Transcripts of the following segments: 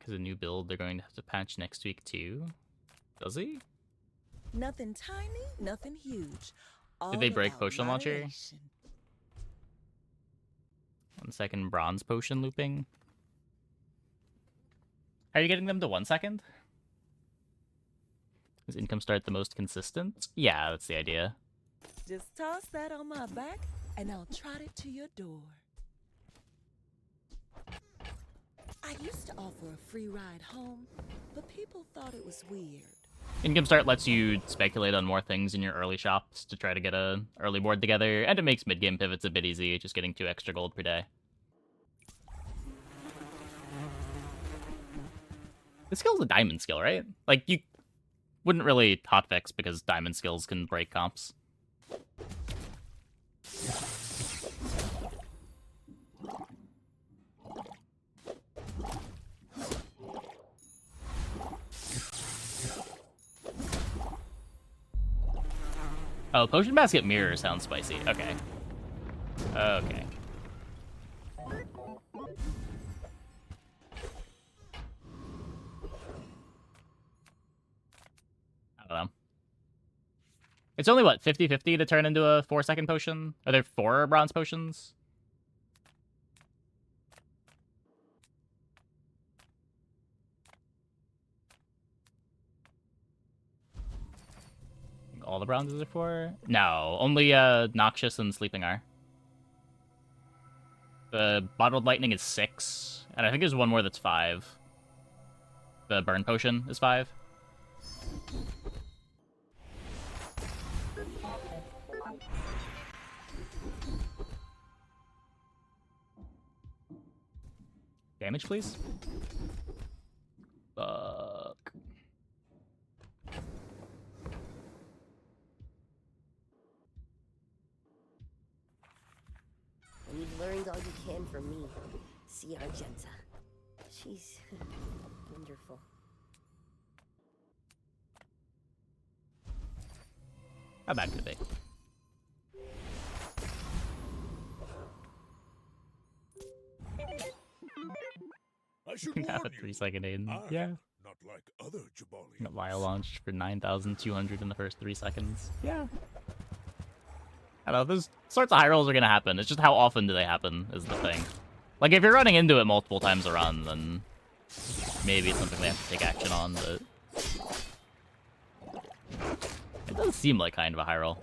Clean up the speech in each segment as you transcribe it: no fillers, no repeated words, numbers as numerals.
Jack has a new build they're going to have to patch next week too. Does he? Nothing tiny, nothing huge. Did they break All potion about launcher? moderation. 1 second bronze potion looping. Are you getting them to 1 second? Is income start the most consistent? Yeah, that's the idea. Just toss that on my back, and I'll trot it to your door. I used to offer a free ride home, but people thought it was weird. Income start lets you speculate on more things in your early shops to try to get a early board together, and it makes mid-game pivots a bit easy, just getting 2 extra gold per day. This skill's a diamond skill, right? Like, you wouldn't really hotfix because diamond skills can break comps. Oh, Potion Basket Mirror sounds spicy. Okay. Okay. I don't know. It's only, what, 50-50 to turn into a 4-second potion? Are there 4 bronze potions? All the bronzes are 4? No, only Noxious and Sleeping are. The Bottled Lightning is 6, and I think there's one more that's 5. The Burn Potion is 5. Damage, please. Fuck. And you've learned all you can from me. See Argenta. She's wonderful. How bad could it be? I should Have a warn you. 3-second aid. I'm Yeah. not like other Jabali. Got Vile launched for 9,200 in the first 3 seconds. Yeah. I don't know, those sorts of high rolls are gonna happen. It's just how often do they happen is the thing. Like, if you're running into it multiple times a run, then maybe it's something they have to take action on, but it does seem like kind of a high roll.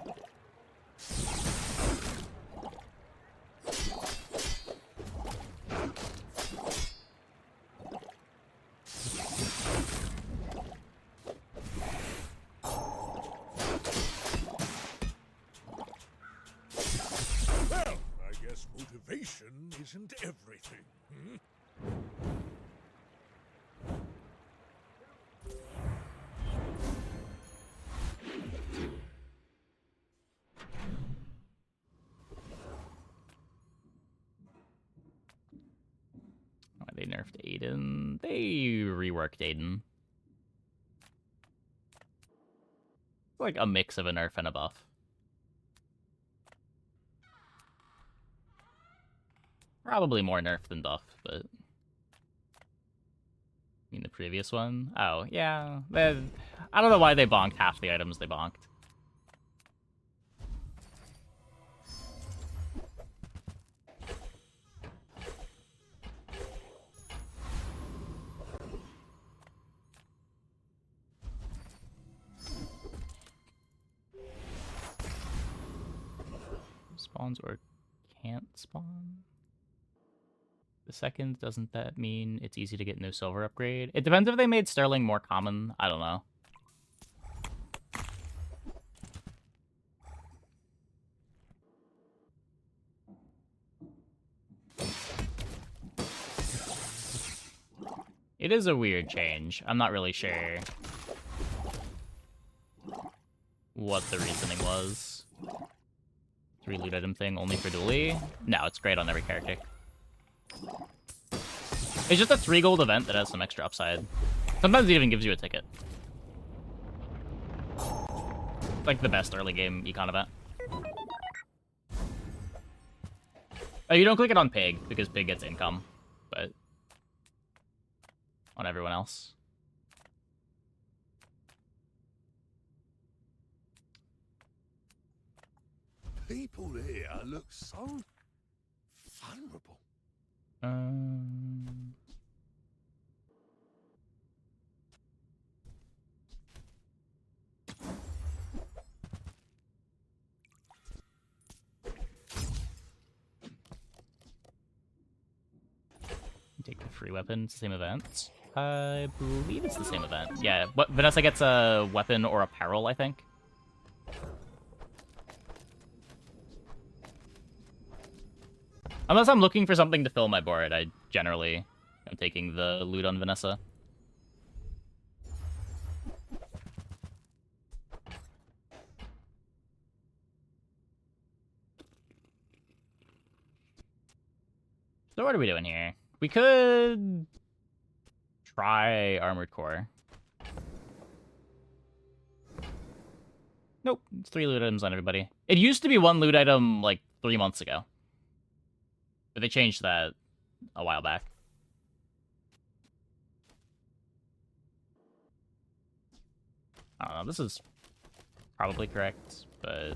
Well, I guess motivation isn't everything. Hmm? Oh, they nerfed Aiden. They reworked Aiden. It's like a mix of a nerf and a buff. Probably more nerf than buff, but... I mean, the previous one? Oh, yeah. I don't know why they bonked half the items they bonked. Spawns or can't spawn? The second, doesn't that mean it's easy to get no silver upgrade? It depends if they made Sterling more common. I don't know. It is a weird change. I'm not really sure what the reasoning was. 3 loot item thing only for Dooley? No, it's great on every character. It's just a 3 gold event that has some extra upside. Sometimes it even gives you a ticket. Like the best early game econ event. Oh, you don't click it on Pig, because Pig gets income, but... on everyone else. People here look so vulnerable. Take the free weapon. It's the same event. I believe it's the same event. Yeah, Vanessa gets a weapon or apparel, I think. Unless I'm looking for something to fill my board, I generally am taking the loot on Vanessa. So what are we doing here? We could try Armored Core. Nope, it's 3 loot items on everybody. It used to be 1 loot item like 3 months ago. But they changed that a while back. I don't know, this is probably correct, but...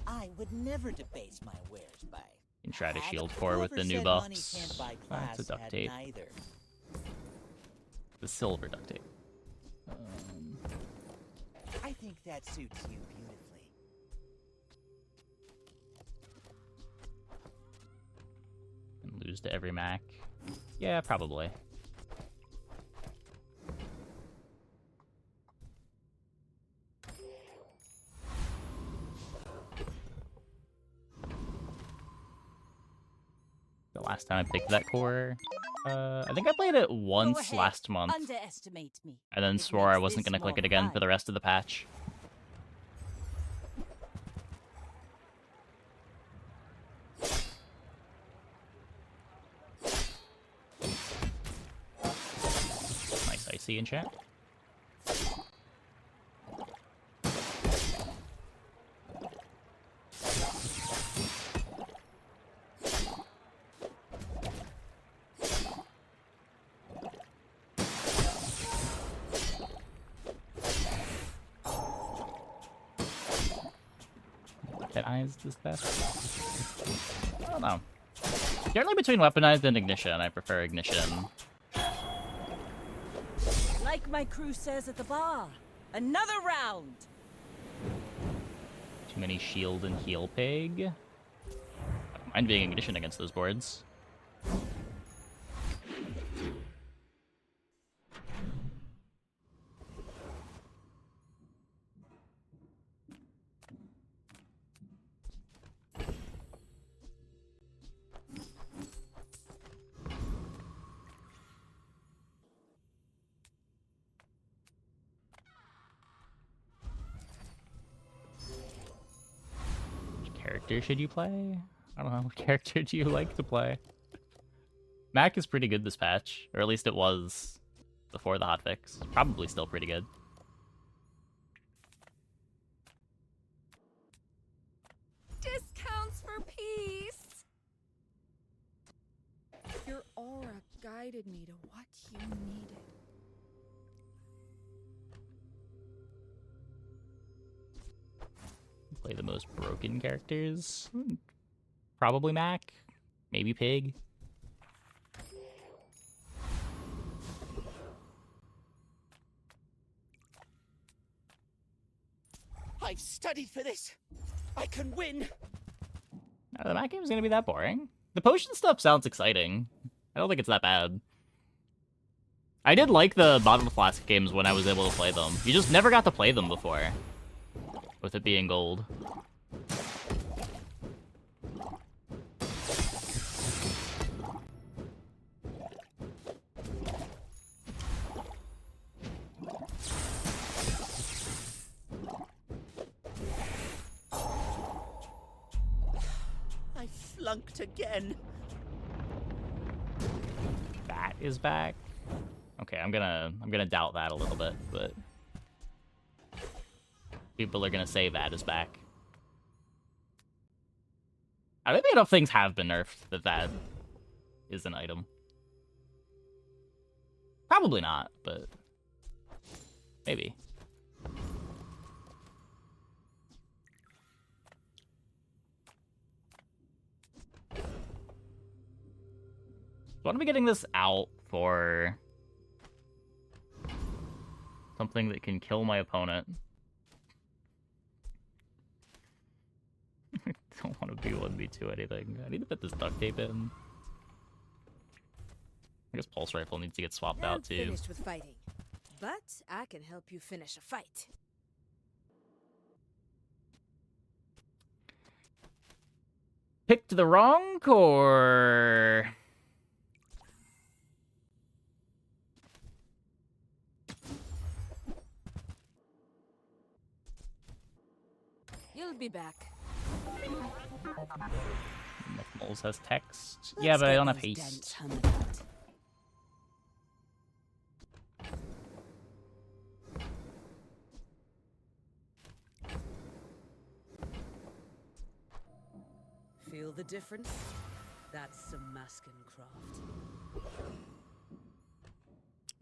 I would never debase my wares by... You can try to Ah, shield the 4 with the new Clover said money buffs. can't buy That's a class duct at tape. neither. The silver duct tape. I think that suits you beautifully. And lose to every Mac. Yeah, probably. The last time I picked that core, I think I played it once ahead. last month, Underestimate me. and then It swore I makes wasn't this gonna click more it again for fun. the rest of the patch. Nice icy enchant. Weaponized is best? I don't know. Generally between weaponized and ignition, I prefer ignition. Like my crew says at the bar, another round. Too many shield and heal pig. I don't mind being ignition against those boards. Character should you play? I don't know. What character do you like to play? Mac is pretty good this patch, or at least it was before the hotfix. Probably still pretty good. Discounts for peace. Your aura guided me to what you needed. Play the most broken characters. Probably Mac. Maybe Pig. I've studied for this. I can win. The Mac game's gonna be that boring. The potion stuff sounds exciting. I don't think it's that bad. I did like the bottom flask games when I was able to play them. You just never got to play them before. With it being gold. I flunked again. That is back. Okay, I'm gonna doubt that a little bit, but people are gonna say that is back. I don't think enough things have been nerfed that is an item. Probably not, but maybe. So what am I getting this out for? Something that can kill my opponent. I don't want to be 1v2 anything. I need to put this duct tape in. I guess pulse rifle needs to get swapped I'm out too. finished with fighting, but I can help you finish a fight. Picked the wrong core. You'll be back. Moles has text. Yeah, but I don't have haste. Feel the difference? That's some masking craft.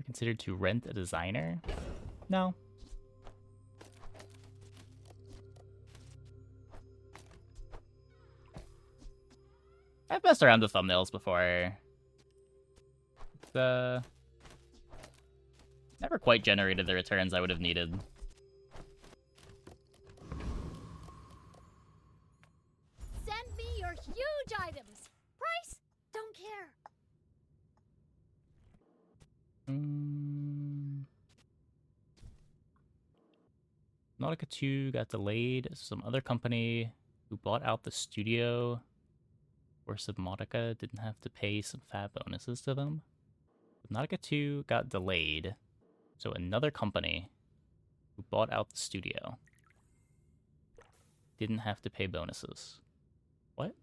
Considered to rent a designer? No. I've messed around with thumbnails before. Never quite generated the returns I would have needed. Send me your huge items. Price? Don't care. Nautica 2 got delayed. Some other company who bought out the studio or Subnautica didn't have to pay some fat bonuses to them. Nautica 2 got delayed. So another company who bought out the studio didn't have to pay bonuses. What?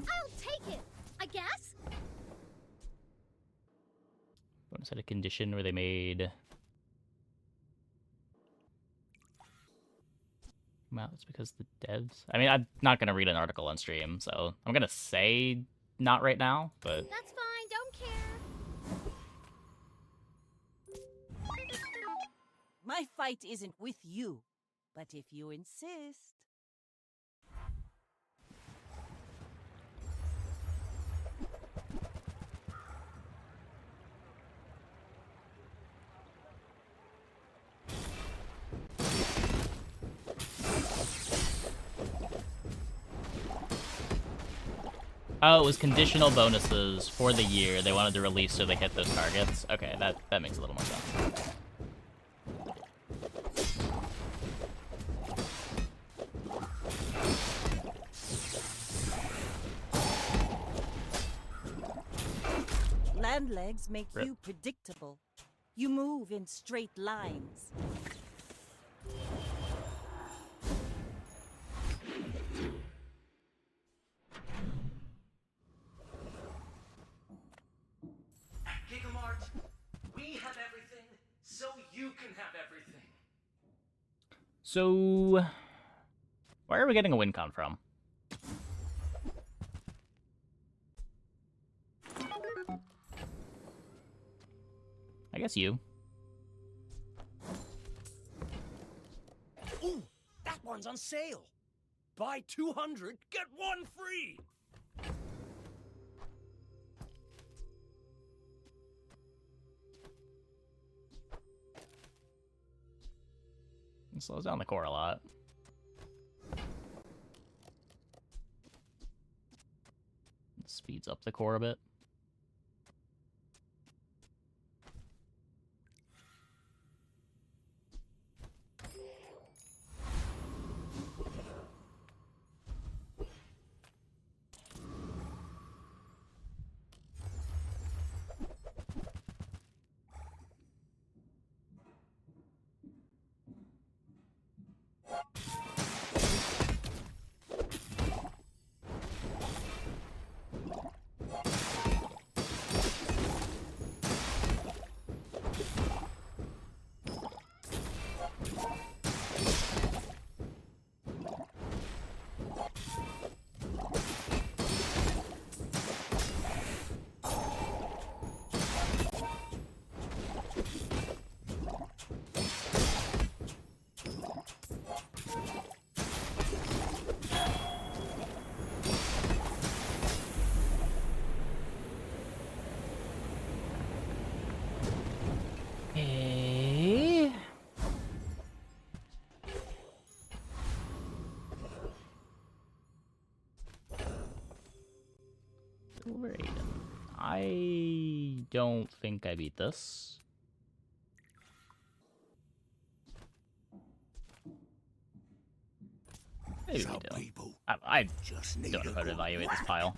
I'll take it, I guess. Bonus had a condition where they made... Well, it's because the devs... I mean, I'm not going to read an article on stream, so I'm going to say not right now, but... That's fine, don't care. My fight isn't with you, but if you insist. Oh, it was conditional bonuses for the year they wanted to release so they hit those targets. Okay, that makes a little more sense. Land legs make Rip. you predictable. You move in straight lines. Gigamart, we have everything, so you can have everything. So... where are we getting a win con from? I guess you. Ooh, that one's on sale. Buy 200, get one free. It slows down the core a lot. It speeds up the core a bit. Silver Aiden. I don't think I beat this. Maybe we Some do. people I just need don't know a how to good evaluate this whack. pile.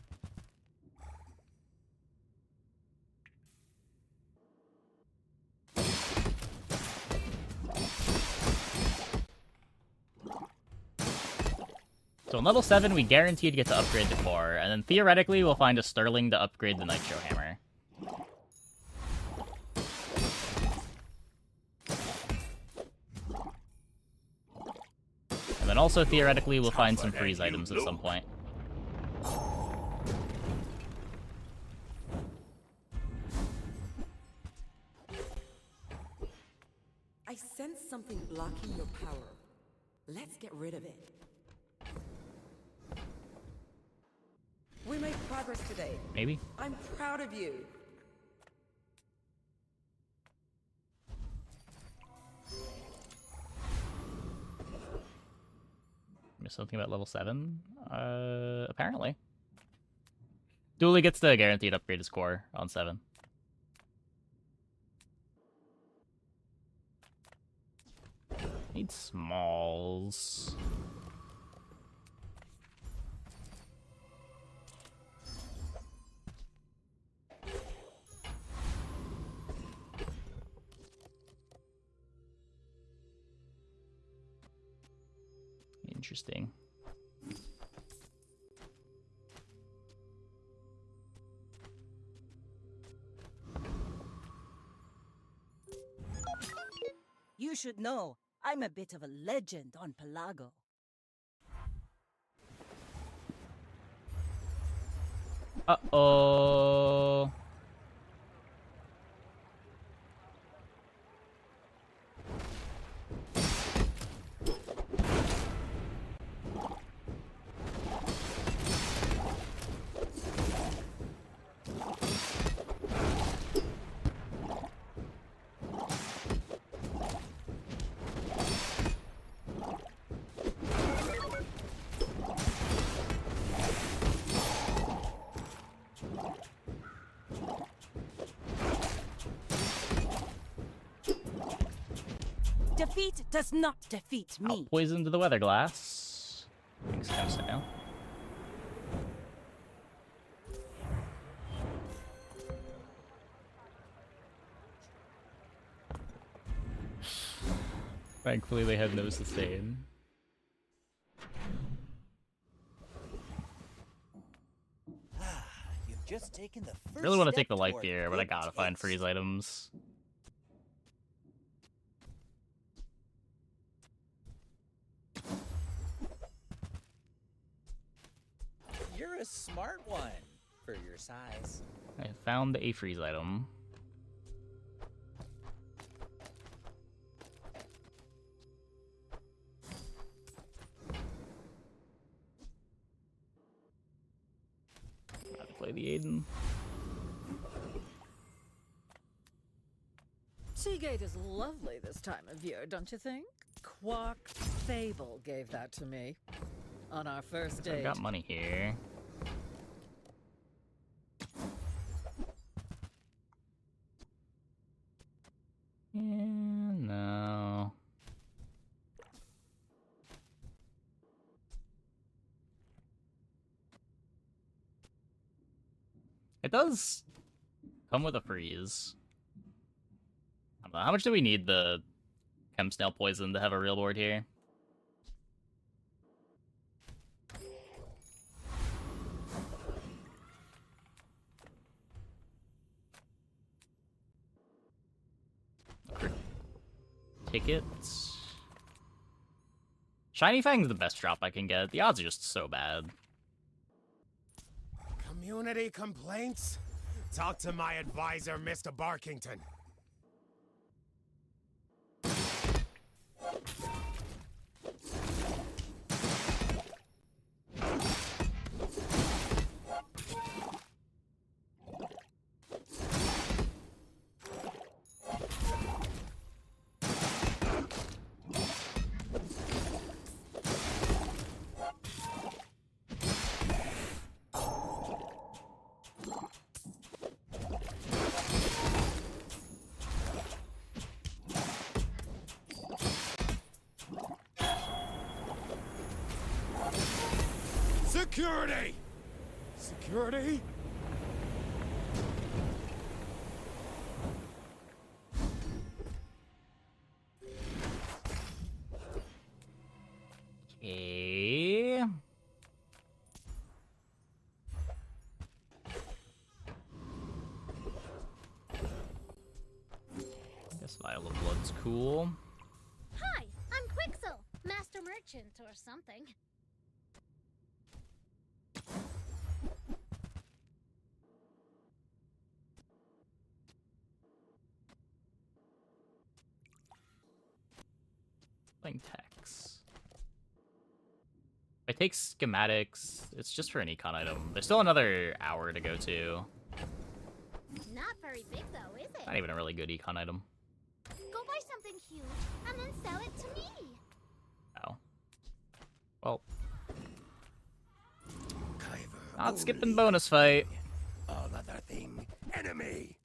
So in level 7, we guaranteed to get to upgrade the core, and then theoretically we'll find a Sterling to upgrade the Nitro Hammer. And then also theoretically we'll find some freeze items at some point. I sense something blocking your power. Let's get rid of it. We made progress today. Maybe? I'm proud of you. Missed something about level 7? Apparently. Dooley gets the guaranteed upgrade his core on 7. Need smalls. Interesting. You should know, I'm a bit of a legend on Pelago. Uh-oh. Defeat does not defeat me. Poison to the weather glass. Makes sense now. Thankfully they had no sustain. You've just taken the first Really want to step take the life toward here, but I good gotta find taste. freeze items. You're a smart one for your size. I found a freeze item. Gotta play the Aiden. Seagate is lovely this time of year, don't you think? Quark Fable gave that to me on our first So I've date. got money here. Yeah, no. It does come with a freeze. I don't know, how much do we need the chem snail poison to have a real board here? Tickets. Shiny Fang's the best drop I can get. The odds are just so bad. Community complaints? Talk to my advisor, Mr. Barkington. Security! Security? Okay. Guess Vial of Blood's cool. Hi, I'm Quixel, Master Merchant or something. Playing text. If I take schematics, it's just for an econ item. There's still another hour to go to. Not very big though, is it? Not even a really good econ item. Go buy something huge and then sell it to me. Oh. Well, Kyver, not skipping only bonus fight. all other thing, enemy.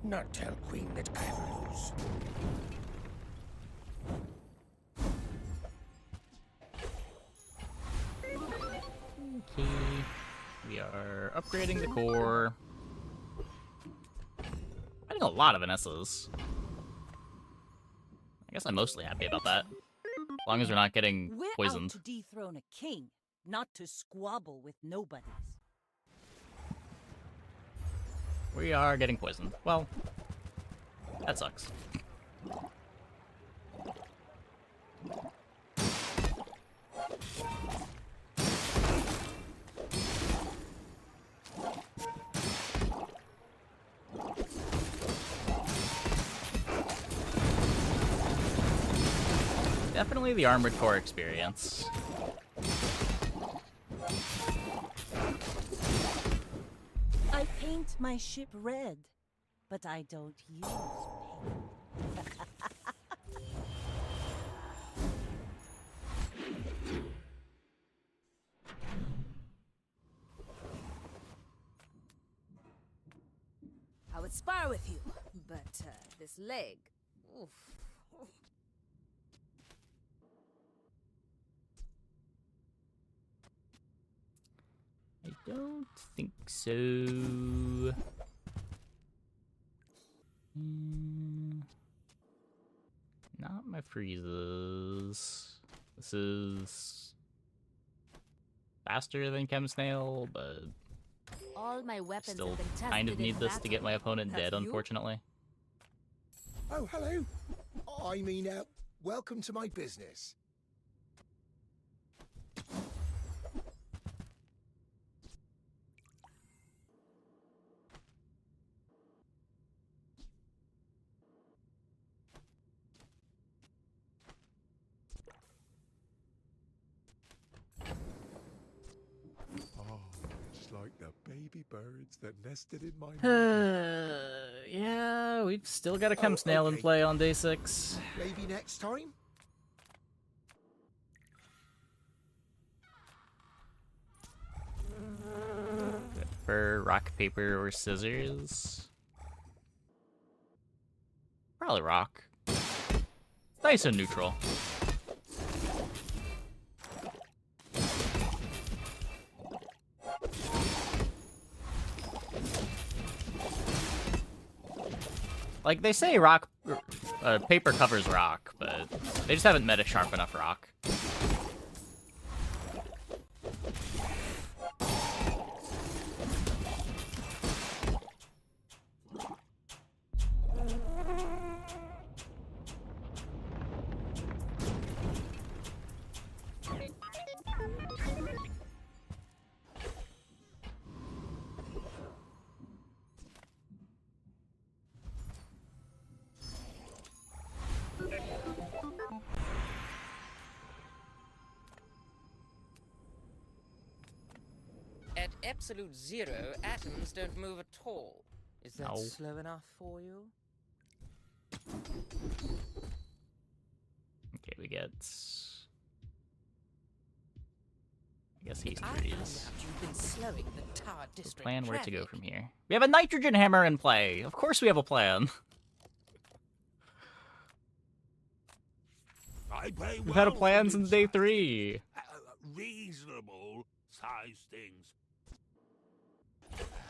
Not tell Queen that Kyver lose. Okay. We are upgrading the core. I think a lot of Vanessas. I guess I'm mostly happy about that. As long as we're not getting We're poisoned. out to dethrone a king, not to squabble with nobodies. We are getting poisoned. Well, that sucks. Definitely the Armored Core experience. I paint my ship red, but I don't use paint. I would spar with you, but this leg. Oof. I don't think so. Not my freezes. This is faster than Chem Snail, but All my weapons still have been tested kind of in need this to battle. get my opponent Have dead, you? unfortunately. Oh, hello. I mean, welcome to my business. Oh, it's like the baby birds that nested in my Yeah, we've still got a Chem Snail in okay. play on day 6. Maybe next time? Good for rock, paper, or scissors. Probably rock. Nice and neutral. Like, they say rock, paper covers rock, but they just haven't met a sharp enough rock. At absolute zero, atoms don't move at all. Is that No. slow enough for you? Okay, we get... I guess he's I found trees. out you've been slowing the Tower District Plan where to go traffic. from here. We have a nitrogen hammer in play. Of course we have a plan. I pay We've had a well plan for since day mid-sized 3. reasonable size things.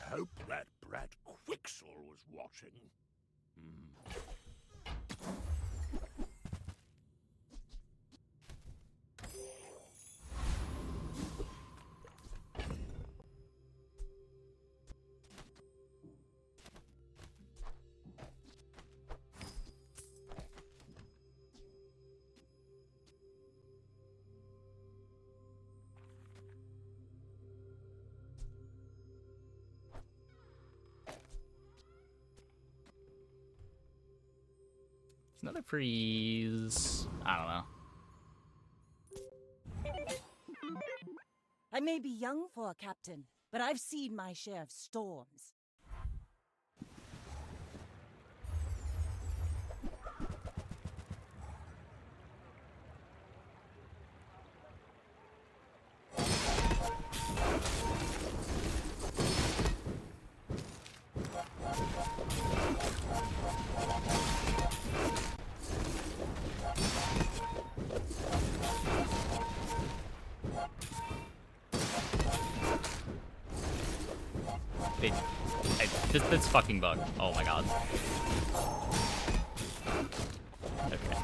Hope that brat Quixel was watching. Another freeze. I don't know. I may be young for a captain, but I've seen my share of storms. This fucking bug. Oh my god. Okay.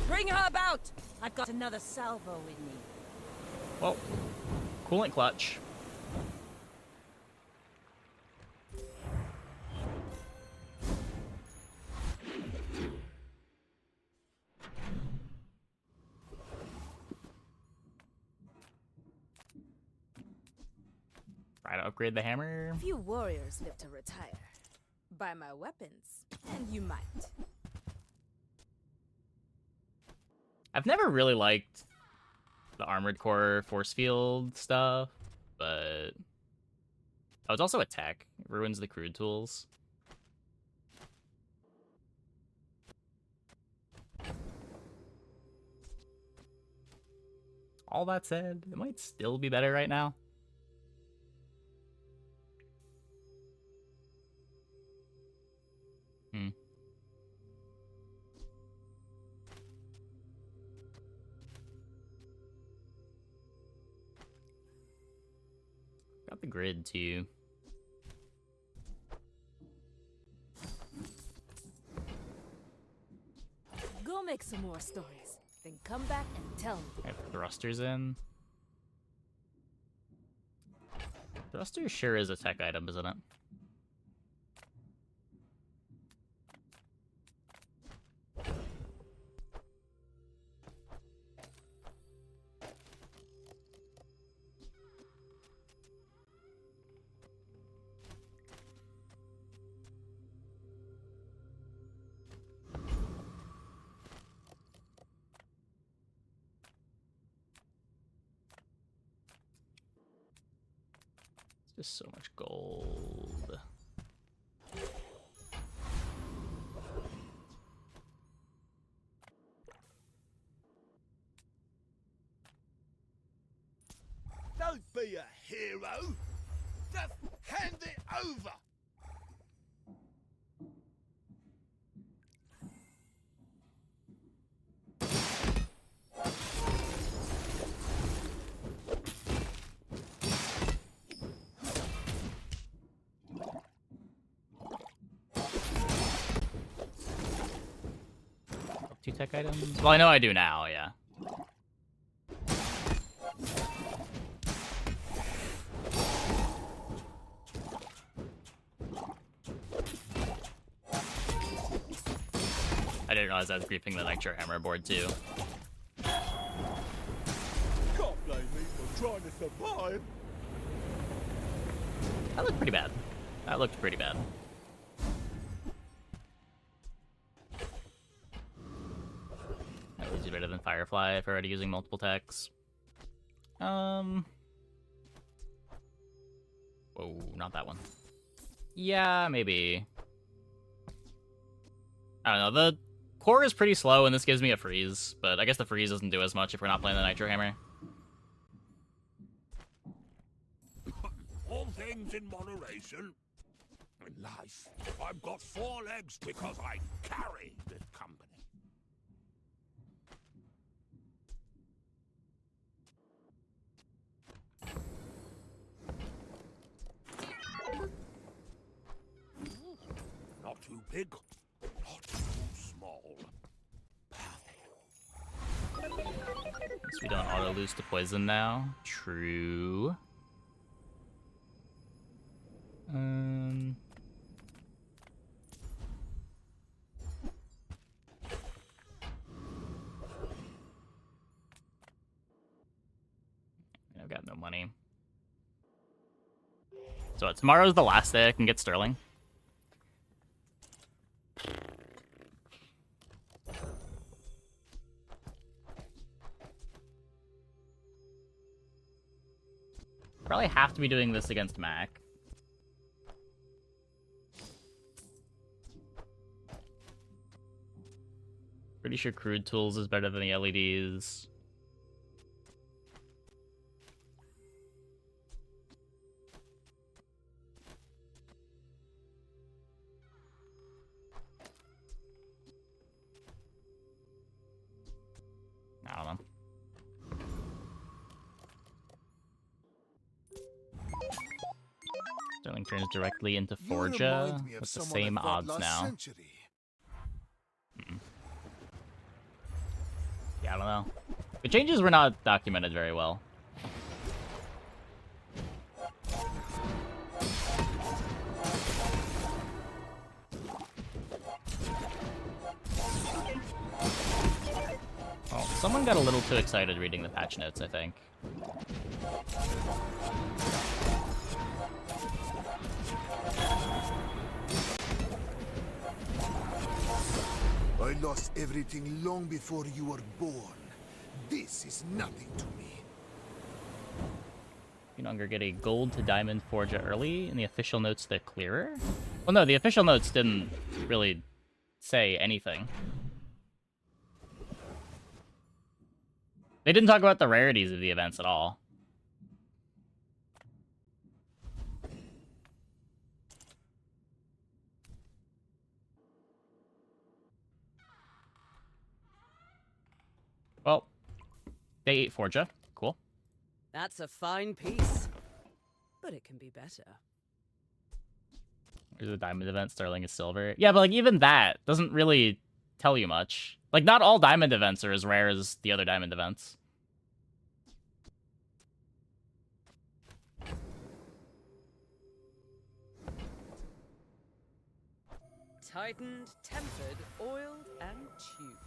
Bring her about! I've got another salvo with me. Well, coolant clutch. Try to upgrade the hammer. Few warriors live to retire. Buy my weapons, and you might. I've never really liked the Armored Core force field stuff, but... Oh, it's also a tech. It ruins the crude tools. All that said, it might still be better right now. Got the grid too. Go make some more stories, then come back and tell me. I have thrusters in. Thruster sure is a tech item, isn't it? Just so much gold. Don't be a hero. Just hand it over. Two tech items? Well, I know I do now, yeah. I didn't realize I was griefing the Nitro Hammer board too. Can't blame me for trying to survive. fine. That looked pretty bad. That looked pretty bad. At least better than Firefly if we're already using multiple techs. Whoa, not that one. Yeah, maybe. I don't know. The core is pretty slow, and this gives me a freeze, but I guess the freeze doesn't do as much if we're not playing the Nitro Hammer. All things in moderation. In life, I've got 4 legs because I carry this company. Not too big, not too small. Guess we don't auto lose to poison now. True. I've got no money. So tomorrow's the last day I can get Sterling. Probably have to be doing this against Mac. Pretty sure Crude Tools is better than the LEDs. I don't know. Sterling turns directly into Forja with the same odds now. Yeah, I don't know. The changes were not documented very well. Oh, someone got a little too excited reading the patch notes, I think. I lost everything long before you were born. This is nothing to me. You no longer get a gold to diamond Forja early. In the official notes, they're clearer? Well, no, the official notes didn't really say anything. They didn't talk about the rarities of the events at all. Well, day 8 Forja. Cool. That's a fine piece, but it can be better. There's a diamond event, Sterling is silver. Yeah, but like even that doesn't really tell you much. Like not all diamond events are as rare as the other diamond events. Tightened, tempered, oiled, and tubed.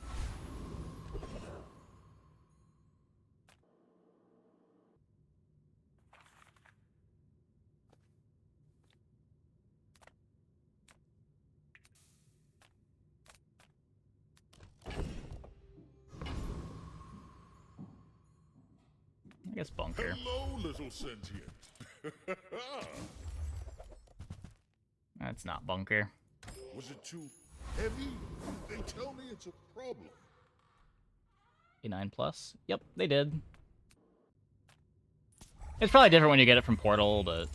I guess bunker. Hello, little sentient. That's not bunker. Was it too heavy? They tell me it's a problem. A9 plus? Yep, they did. It's probably different when you get it from Portal, but...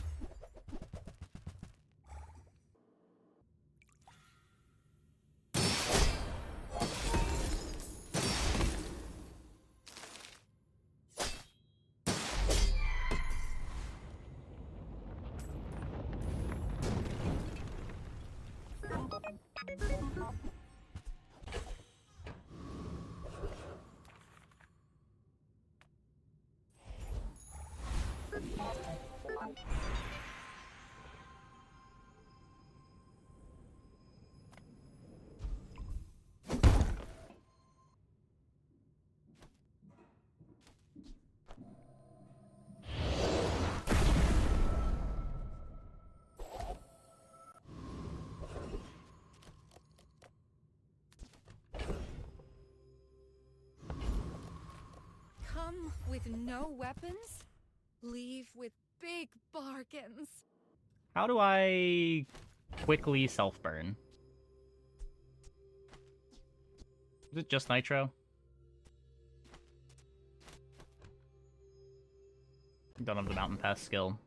Come with no weapons, leave with big bargains. How do I quickly self-burn? Is it just nitro? Don't have the mountain pass skill.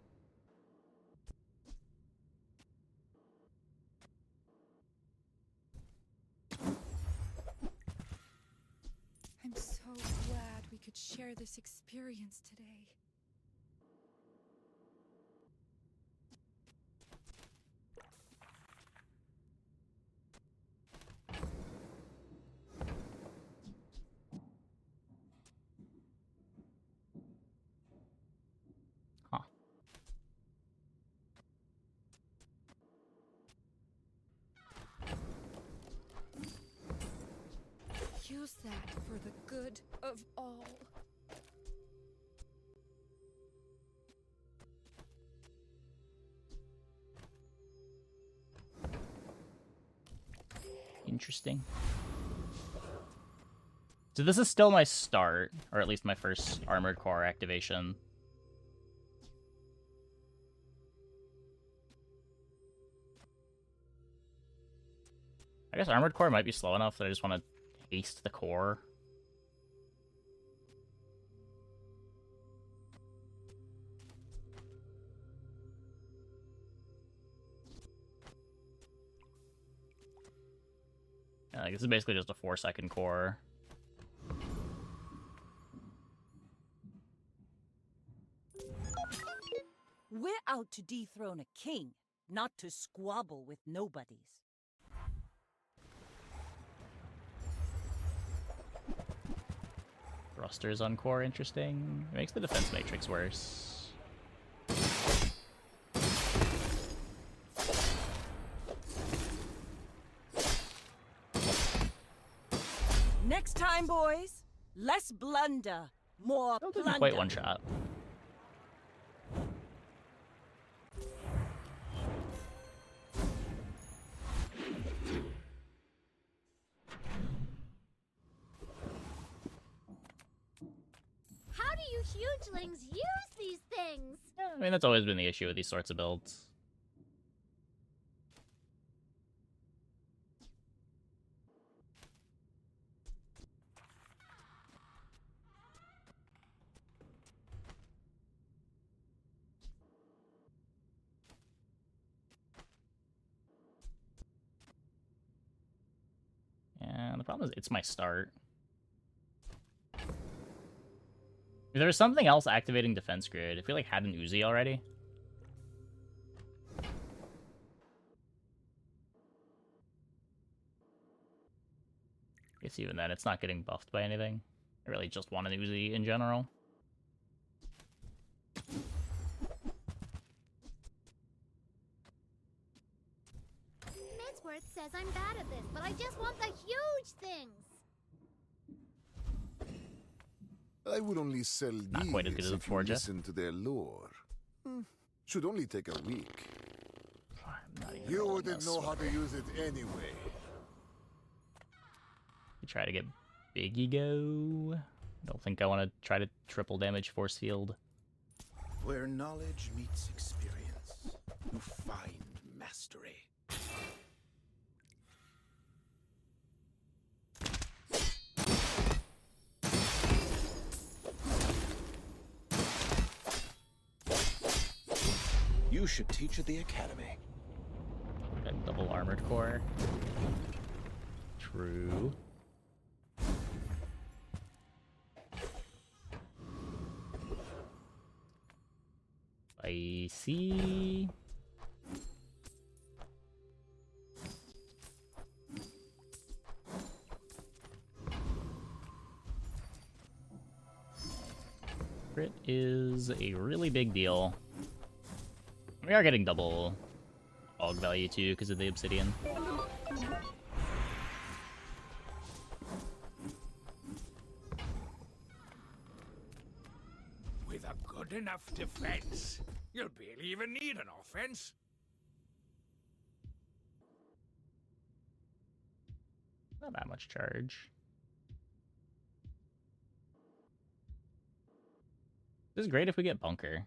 I'm so glad we could share this experience today. Huh. Use that for the good of all. Interesting. So this is still my start, or at least my first Armored Core activation. I guess Armored Core might be slow enough that I just want to haste the core. Yeah, like, this is basically just a 4-second core. We're out to dethrone a king, not to squabble with nobodies. Thrusters on core, interesting. It makes the defense matrix worse. Next time, boys, less blunder, more plunder. Quite one shot. How do you hugelings use these things? I mean, that's always been the issue with these sorts of builds. And the problem is, it's my start. If there was something else activating defense grid, if we like had an Uzi already. I guess even then, it's not getting buffed by anything. I really just want an Uzi in general. Midsworth says I'm bad at this, but I just want the huge things. I would only sell Not quite as good these as a if you Forja. listen to their lore. Should only take a week. I'm not even You rolling wouldn't this know how one. to use it anyway. We try to get big ego. I don't think I want to try to triple damage force field. Where knowledge meets experience, you find mastery. You should teach at the academy. Got double armored core. True. I see. Crit is a really big deal. We are getting double AUG value too because of the obsidian. With a good enough defense, you'll barely even need an offense. Not that much charge. This is great if we get bunker.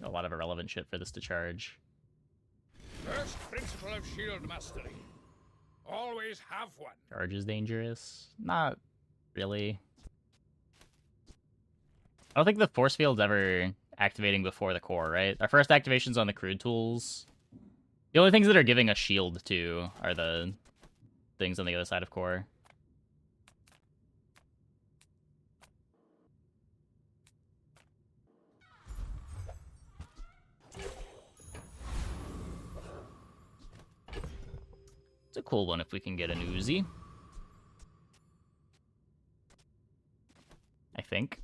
A lot of irrelevant shit for this to charge. First principle of shield mastery. Always have one. Charge is dangerous. Not really. I don't think the force field's ever activating before the core, right? Our first activation's on the crude tools. The only things that are giving us shield, too, are the things on the other side of core. It's a cool one if we can get an Uzi. I think.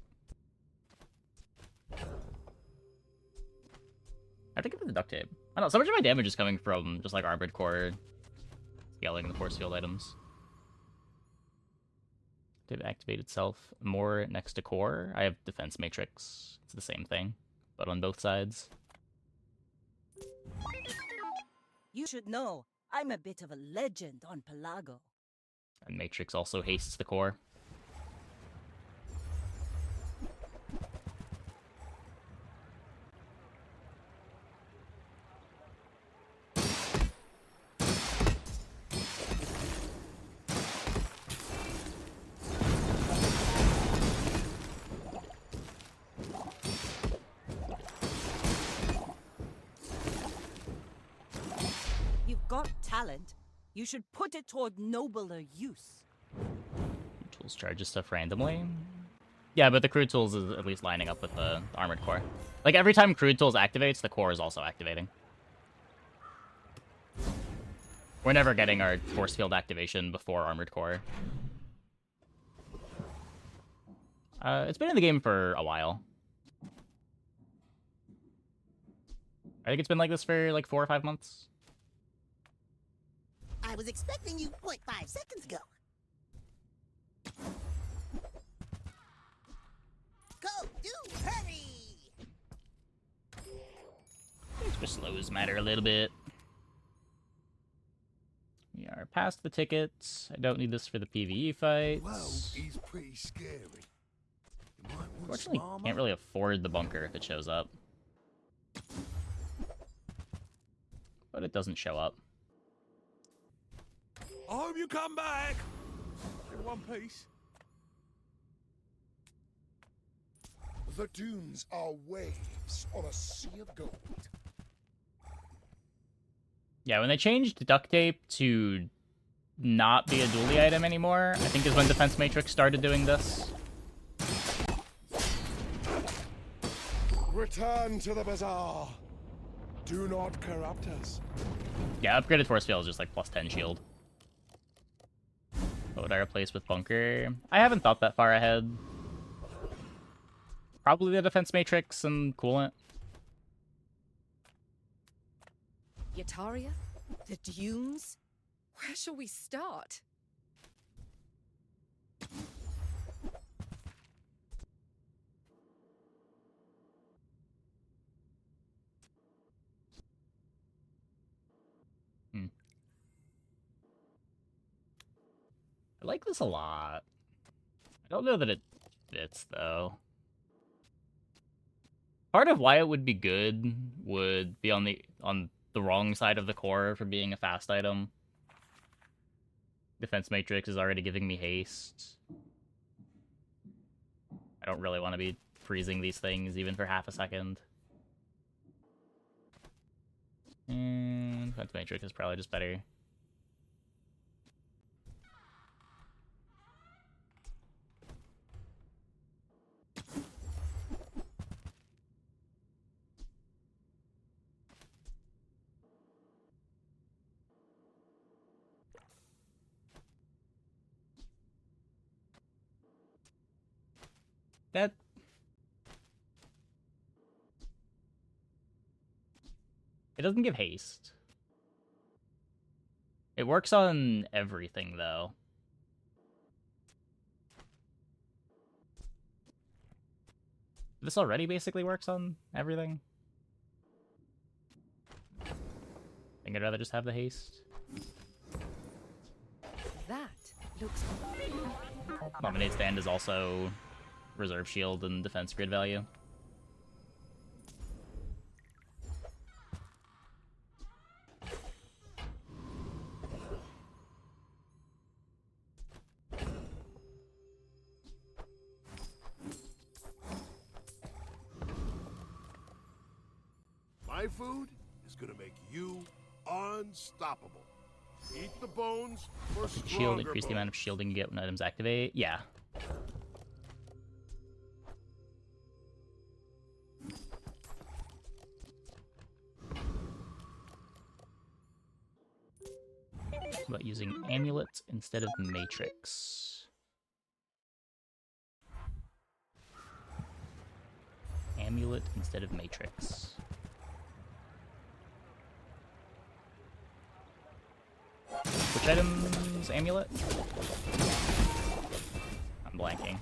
I think it's the duct tape. I don't know, so much of my damage is coming from just like armored core scaling the force field items. Did it activate itself more next to core? I have defense matrix. It's the same thing, but on both sides. You should know, I'm a bit of a legend on Pelago. And matrix also hastes the core. You've got talent. You should put it toward nobler use. Tools charges stuff randomly. Yeah, but the crude tools is at least lining up with the armored core. Like every time crude tools activates, the core is also activating. We're never getting our force field activation before armored core. It's been in the game for a while. I think it's been like this for like 4 or 5 months. I was expecting you 0.5 seconds ago. Go, do, hurry! Just slows matter a little bit. We are past the tickets. I don't need this for the PvE fights. Well, he's pretty scary. You might want Unfortunately, some armor. can't really afford the bunker if it shows up. But it doesn't show up. I hope you come back in one piece. The dunes are waves on a sea of gold. Yeah, when they changed duct tape to not be a Dooley item anymore, I think is when Defense Matrix started doing this. Return to the Bazaar. Do not corrupt us. Yeah, upgraded force field is just like plus 10 shield. What would I replace with bunker? I haven't thought that far ahead. Probably the defense matrix and coolant. Yataria? The dunes? Where shall we start? I like this a lot. I don't know that it fits, though. Part of why it would be good would be on the wrong side of the core for being a fast item. Defense Matrix is already giving me haste. I don't really want to be freezing these things even for half a second. And Defense Matrix is probably just better. That... It doesn't give haste. It works on everything, though. This already basically works on everything. think I'd rather just have the haste. That looks. Lemonade Stand is also reserve shield and defense grid value. My food is gonna make you unstoppable. Eat the bones for stronger Shield, increase the bones. amount of shielding you get when items activate. Yeah. What about using amulet instead of matrix? Amulet instead of matrix. Which items? Amulet? I'm blanking.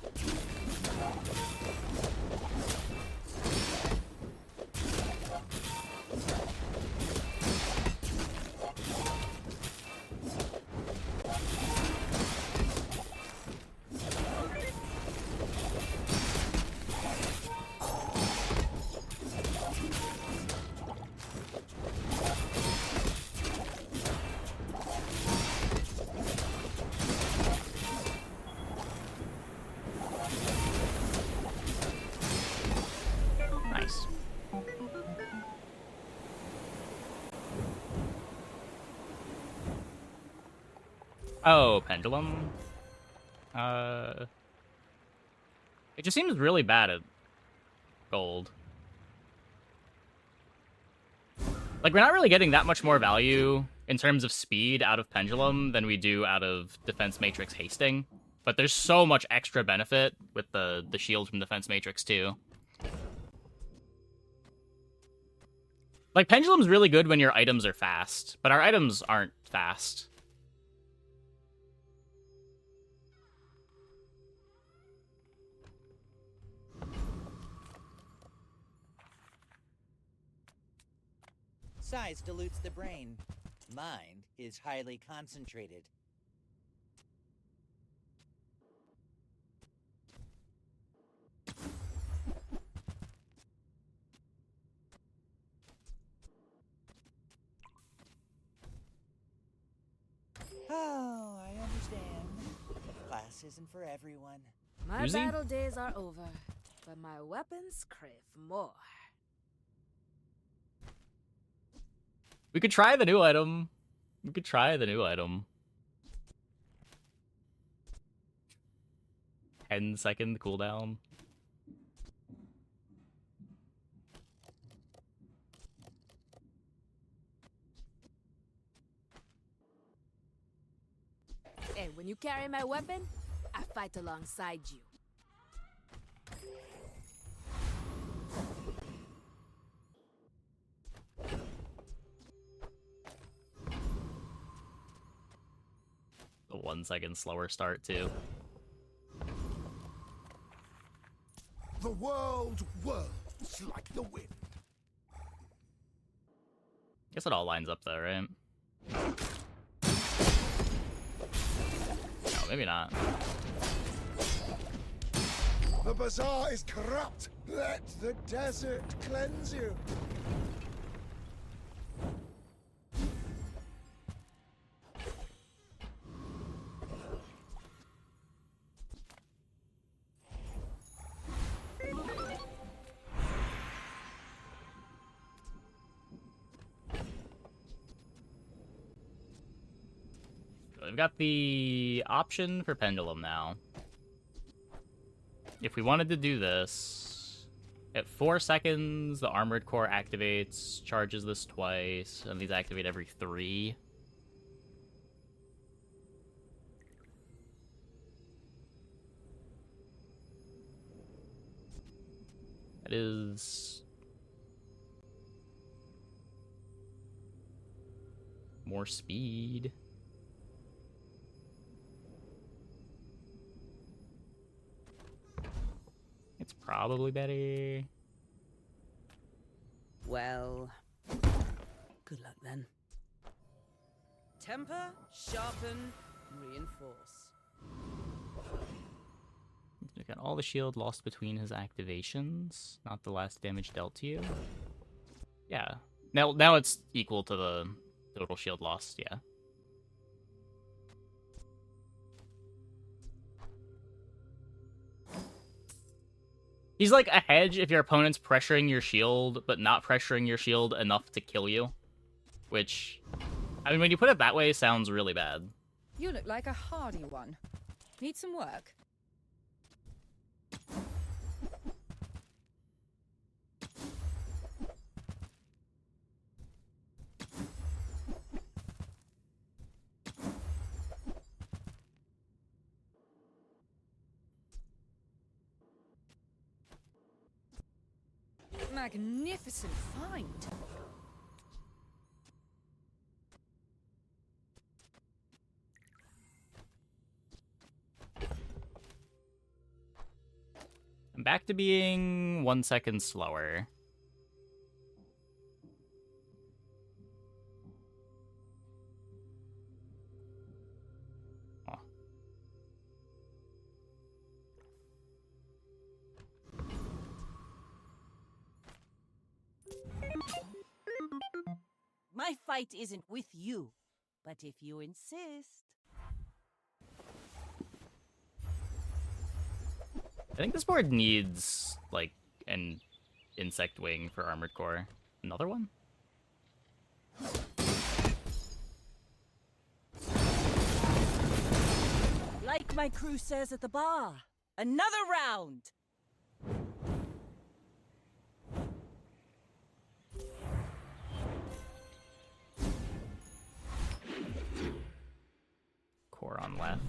Nice. Oh, pendulum. It just seems really bad at gold. Like, we're not really getting that much more value in terms of speed out of pendulum than we do out of defense matrix hasting. But there's so much extra benefit with the shield from defense matrix too. Like, pendulum's really good when your items are fast, but our items aren't fast. Size dilutes the brain. Mind is highly concentrated. Oh, I understand. Class isn't for everyone. My Uzi? battle days are over, but my weapons crave more. We could try the new item. We could try the new item. 10-second cooldown. Hey, when you carry my weapon, I fight alongside you. The 1 second slower start too. The world whirls like the wind. Guess it all lines up though, right? No, maybe not. The Bazaar is corrupt. Let the desert cleanse you. We've got the option for pendulum now. If we wanted to do this, at 4 seconds, the armored core activates, charges this twice, and these activate every 3. That is more speed. It's probably better. Well, good luck then. Temper, sharpen, reinforce. You got all the shield lost between his activations, not the last damage dealt to you. Yeah. Now it's equal to the total shield lost, yeah. He's like a hedge if your opponent's pressuring your shield, but not pressuring your shield enough to kill you. Which, I mean, when you put it that way, sounds really bad. You look like a hardy one. Need some work? Magnificent find. I'm back to being 1 second slower. Oh. My fight isn't with you, but if you insist. I think this board needs, like, an insect wing for Armored Core. Another one? Like my crew says at the bar, another round! Core on left.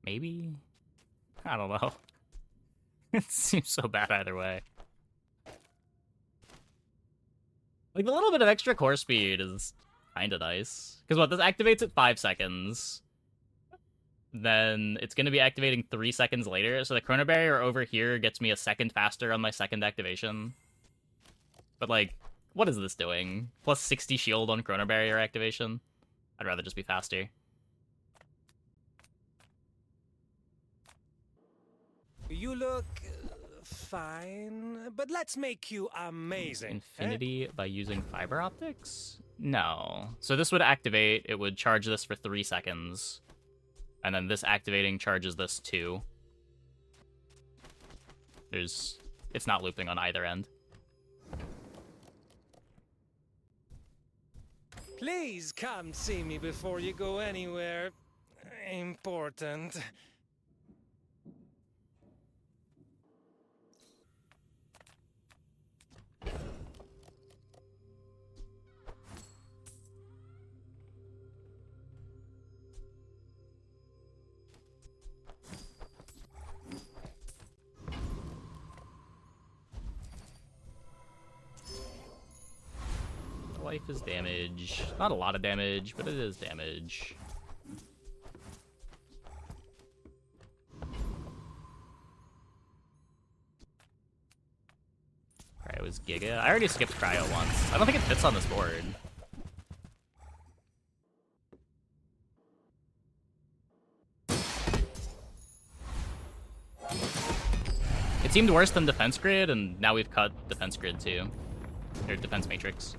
Maybe? I don't know. It seems so bad either way. Like, the little bit of extra core speed is kinda nice. Because what, this activates at 5 seconds. Then it's going to be activating 3 seconds later, so the Chrono Barrier over here gets me a second faster on my second activation. But, like, what is this doing? Plus 60 shield on Chrono Barrier activation? I'd rather just be faster. You look fine, but let's make you amazing. Infinity by using fiber optics? No. So this would activate, it would charge this for 3 seconds. And then this activating charges this too. It's not looping on either end. Please come see me before you go anywhere important. Life is damage. Not a lot of damage, but it is damage. Cryo is Giga. I already skipped Cryo once. I don't think it fits on this board. It seemed worse than Defense Grid, and now we've cut Defense Grid too. Or Defense Matrix.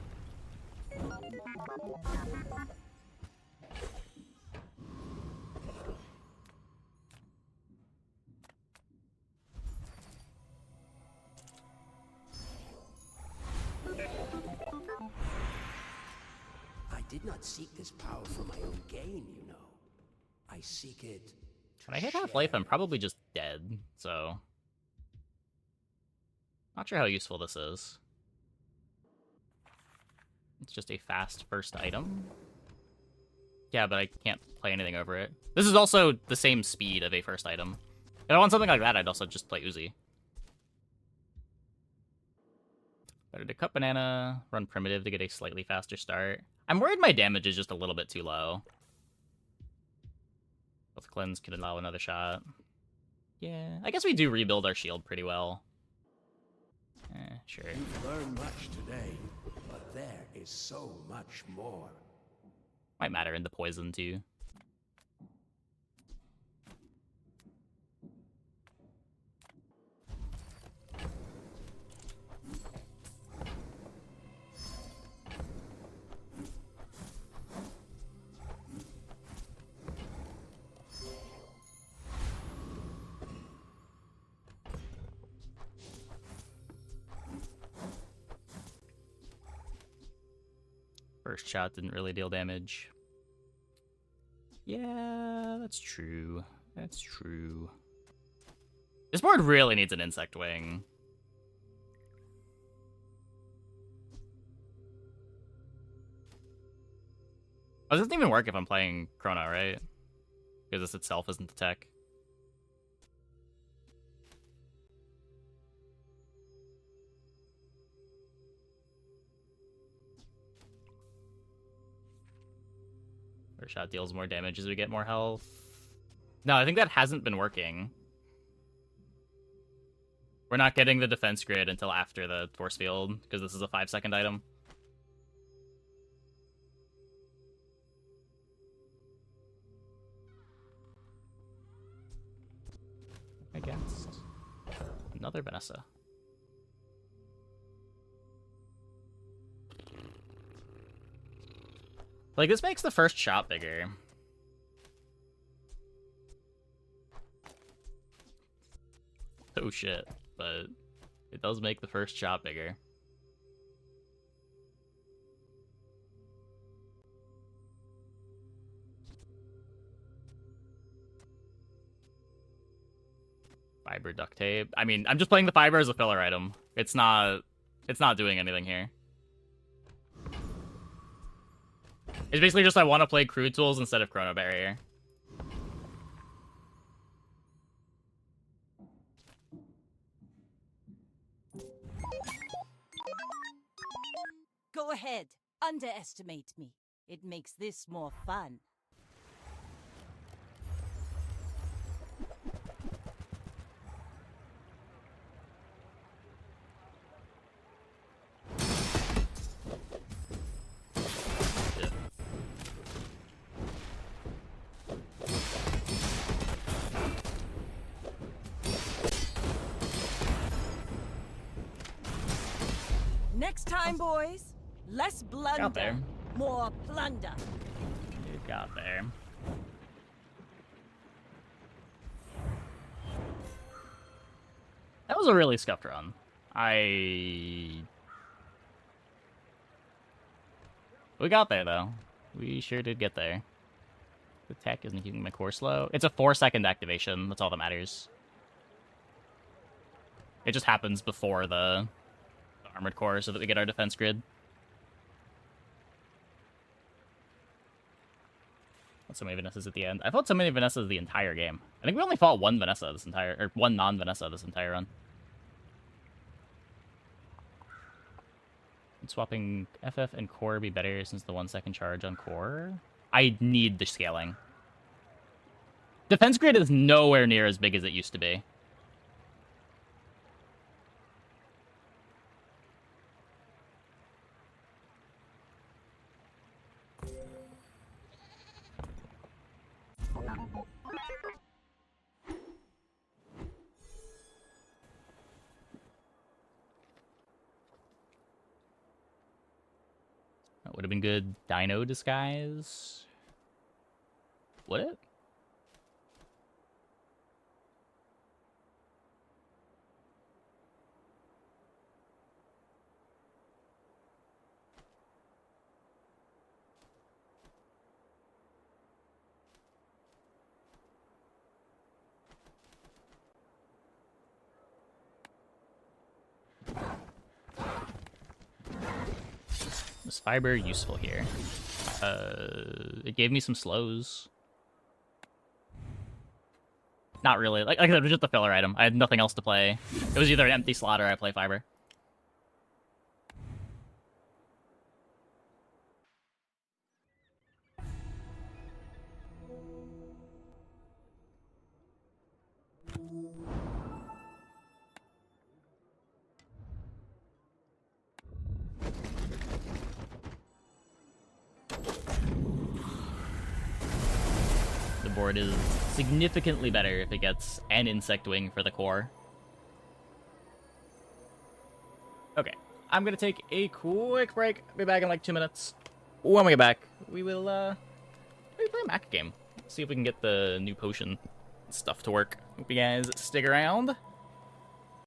I did not seek this power for my own gain, you know. I seek it. When I hit half-life, I'm probably just dead, so... Not sure how useful this is. It's just a fast first item. Yeah, but I can't play anything over it. This is also the same speed of a first item. If I want something like that, I'd also just play Uzi. Better to cut banana, run primitive to get a slightly faster start. I'm worried my damage is just a little bit too low. Both cleanse could allow another shot. Yeah, I guess we do rebuild our shield pretty well. Sure. You've learned much today, but there is so much more. Might matter in the poison too. First shot didn't really deal damage. Yeah, that's true. That's true. This board really needs an insect wing. Oh, this doesn't even work if I'm playing Chrono, right? Because this itself isn't the tech. First shot deals more damage as we get more health. No, I think that hasn't been working. We're not getting the defense grid until after the force field, because this is a 5-second item. Against another Vanessa. Like, this makes the first shot bigger. Oh shit, but it does make the first shot bigger. Fiber duct tape. I mean, I'm just playing the fiber as a filler item. It's not doing anything here. It's basically just I want to play crude tools instead of chrono barrier. Go ahead. Underestimate me. It makes this more fun. Next time, boys. Less blunder. Got there. More plunder. You got there. That was a really scuffed run. We got there, though. We sure did get there. The tech isn't keeping my core slow. It's a 4-second activation. That's all that matters. It just happens before the armored core so that we get our defense grid. So many Vanessas at the end. I fought so many Vanessas the entire game. I think we only fought one Vanessa this entire, or one non-Vanessa this entire run. Would swapping FF and core be better since the 1-second charge on core? I need the scaling. Defense grid is nowhere near as big as it used to be. That would have been good. Dino disguise. Would it? Was fiber useful here? It gave me some slows. Not really. Like I said, it was just a filler item. I had nothing else to play. It was either an empty slot or I play fiber. board is significantly better if it gets an insect wing for the core. Okay, I'm gonna take a quick break. Be back in like 2 minutes. When we get back, we will maybe play a Mac game. See if we can get the new potion stuff to work. Hope you guys stick around.